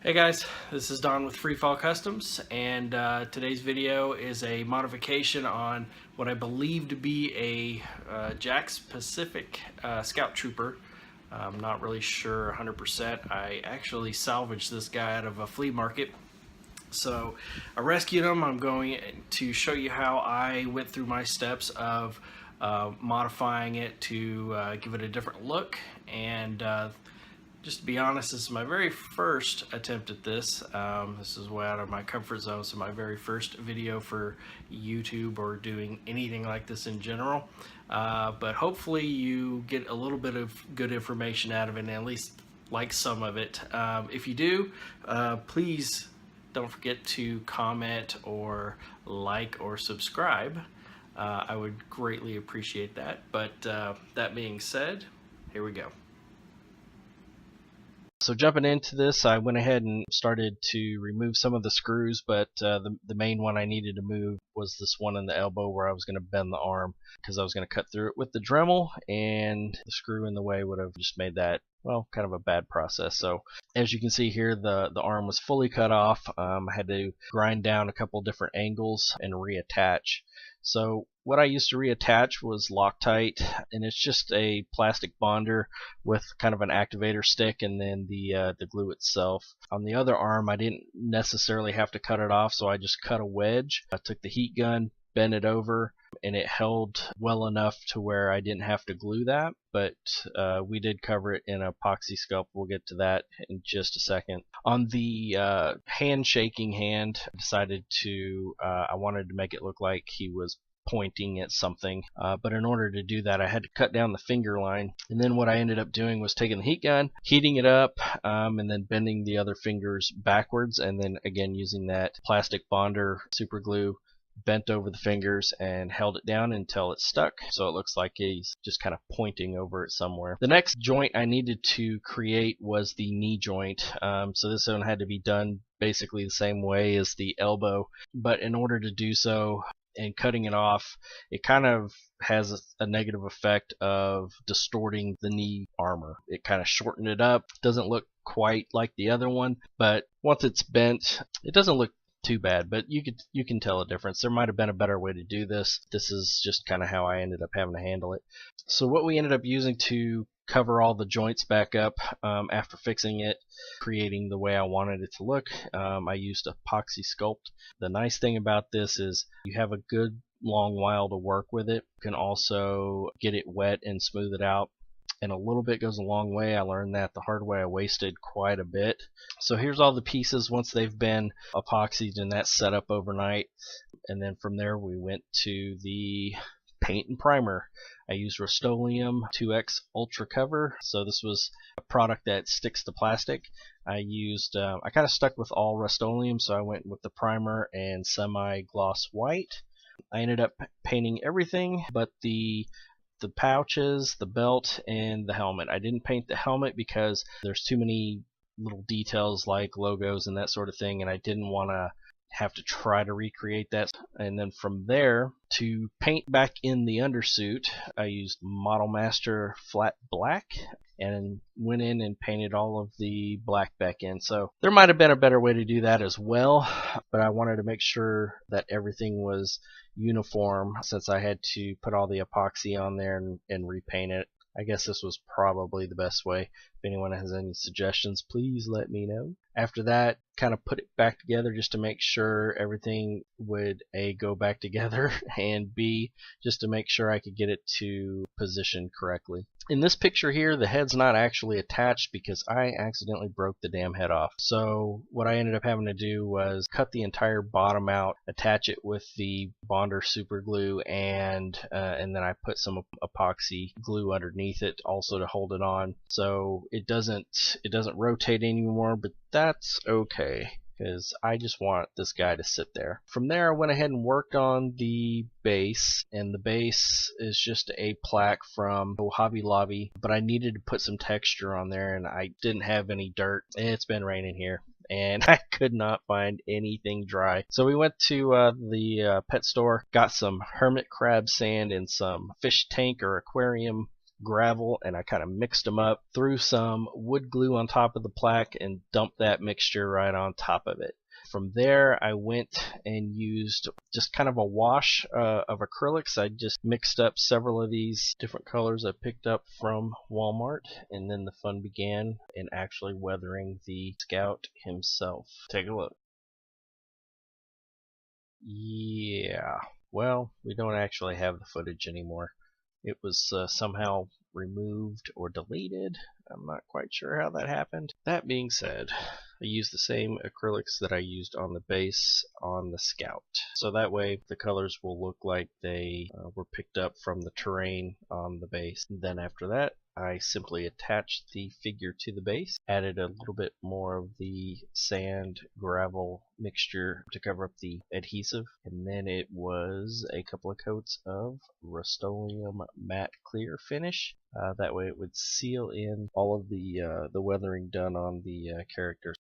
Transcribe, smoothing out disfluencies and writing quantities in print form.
Hey guys, this is Don with Freefall Customs, and today's video is a modification on what I believe to be a Jakks Pacific Scout Trooper. I'm not really sure 100%. I actually salvaged this guy out of a flea market. So I rescued him. I'm going to show you how I went through my steps of modifying it to give it a different look. And just to be honest, this is my very first attempt at this. This is way out of my comfort zone, so my very first video for YouTube or doing anything like this in general. But hopefully you get a little bit of good information out of it, and at least like some of it. If you do, please don't forget to comment or like or subscribe. I would greatly appreciate that. But that being said, here we go. So jumping into this, I went ahead and started to remove some of the screws, but the main one I needed to move was this one in the elbow where I was going to bend the arm because I was going to cut through it with the Dremel, and the screw in the way would have just made that, well, kind of a bad process. So as you can see here, the arm was fully cut off. I had to grind down a couple different angles and reattach. So what I used to reattach was Loctite, and it's just a plastic bonder with kind of an activator stick and then the glue itself. On the other arm, I didn't necessarily have to cut it off, so I just cut a wedge. I took the heat gun, bent it over, and it held well enough to where I didn't have to glue that, but we did cover it in epoxy sculpt. We'll get to that in just a second. On the hand shaking hand, I decided to I wanted to make it look like he was pointing at something, but in order to do that I had to cut down the finger line, and then what I ended up doing was taking the heat gun, heating it up, and then bending the other fingers backwards, and then again using that plastic bonder super glue, bent over the fingers and held it down until it stuck, so it looks like he's just kind of pointing over it somewhere. The next joint I needed to create was the knee joint, so this one had to be done basically the same way as the elbow, but in order to do so and cutting it off, it kind of has a negative effect of distorting the knee armor. It kind of shortened it up. Doesn't look quite like the other one, but once it's bent, it doesn't look too bad, but you can tell a difference. There might have been a better way to do this. This is just kind of how I ended up having to handle it. So what we ended up using to cover all the joints back up after fixing it, creating the way I wanted it to look, I used epoxy sculpt. The nice thing about this is you have a good long while to work with it. You can also get it wet and smooth it out, and a little bit goes a long way. I learned that the hard way. I wasted quite a bit. So here's all the pieces once they've been epoxied and that's set up overnight, and then from there we went to the paint and primer. I used Rust-Oleum 2X Ultra Cover, so this was a product that sticks to plastic. I kind of stuck with all Rust-Oleum, so I went with the primer and semi-gloss white. I ended up painting everything but the pouches, the belt, and the helmet. I didn't paint the helmet because there's too many little details like logos and that sort of thing, and I didn't want to have to try to recreate that. And then from there, to paint back in the undersuit, I used Model Master Flat Black and went in and painted all of the black back in. So there might have been a better way to do that as well, but I wanted to make sure that everything was uniform since I had to put all the epoxy on there and repaint it. I guess this was probably the best way. If anyone has any suggestions, please let me know. After that, kind of put it back together just to make sure everything would A, go back together, and B, just to make sure I could get it to position correctly. In this picture here, the head's not actually attached because I accidentally broke the damn head off. So what I ended up having to do was cut the entire bottom out, attach it with the Bonder super glue, and then I put some epoxy glue underneath it also to hold it on. So it doesn't rotate anymore, but that's okay, because I just want this guy to sit there. From there, I went ahead and worked on the base, and the base is just a plaque from Hobby Lobby, but I needed to put some texture on there, and I didn't have any dirt. It's been raining here, and I could not find anything dry. So we went to the pet store, got some hermit crab sand and some fish tank or aquarium gravel, and I kind of mixed them up, threw some wood glue on top of the plaque, and dumped that mixture right on top of it. From there, I went and used just kind of a wash of acrylics. I just mixed up several of these different colors I picked up from Walmart, and then the fun began in actually weathering the Scout himself. Take a look. Yeah, well, we don't actually have the footage anymore. It was somehow removed or deleted. I'm not quite sure how that happened. That being said, I used the same acrylics that I used on the base on the Scout. So that way the colors will look like they were picked up from the terrain on the base. Then after that, I simply attached the figure to the base, added a little bit more of the sand gravel mixture to cover up the adhesive, and then it was a couple of coats of Rust-Oleum matte clear finish. That way it would seal in all of the weathering done on the characters.